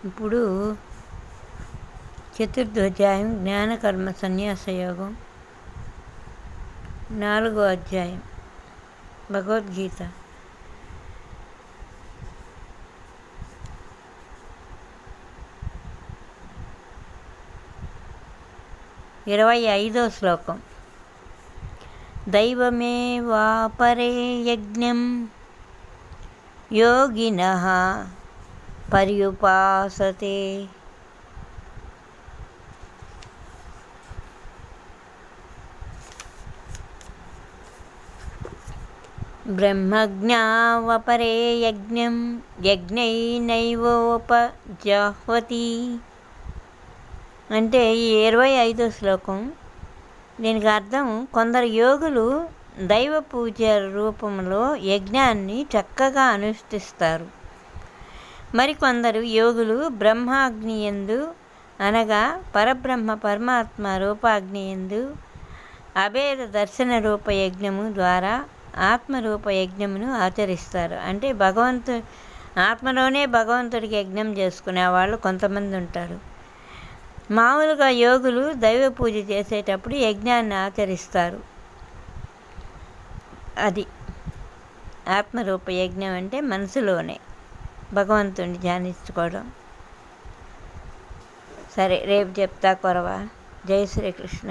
ఇప్పుడు చతుర్థోధ్యాయం జ్ఞానకర్మ సన్యాస యోగం 4వ అధ్యాయం భగవద్గీత. ఇరవై 25వ శ్లోకం. దైవమేవాపరే యజ్ఞం యోగినః పర్యుపాసతే. బ్రహ్మజ్ఞావపరే యజ్ఞం యజ్ఞైనైవోపజాహ్వతి. అంటే ఈ 25వ శ్లోకం, దీనికి అర్థం, కొందరు యోగులు దైవ పూజ రూపంలో యజ్ఞాన్ని చక్కగా అనుష్ఠిస్తారు. మరికొందరు యోగులు బ్రహ్మాగ్నియందు, అనగా పరబ్రహ్మ పరమాత్మ రూపాగ్నియందు అభేద దర్శన రూప యజ్ఞము ద్వారా ఆత్మరూప యజ్ఞమును ఆచరిస్తారు. అంటే ఆత్మలోనే భగవంతుడికి యజ్ఞం చేసుకునే వాళ్ళు కొంతమంది ఉంటారు. మామూలుగా యోగులు దైవ పూజ చేసేటప్పుడు యజ్ఞాన్ని ఆచరిస్తారు. అది ఆత్మరూప యజ్ఞం అంటే మనసులోనే భగవంతుడిని ధ్యానించుకోవడం. సరే, రేపు చెప్తా కొరవ. జై శ్రీకృష్ణ.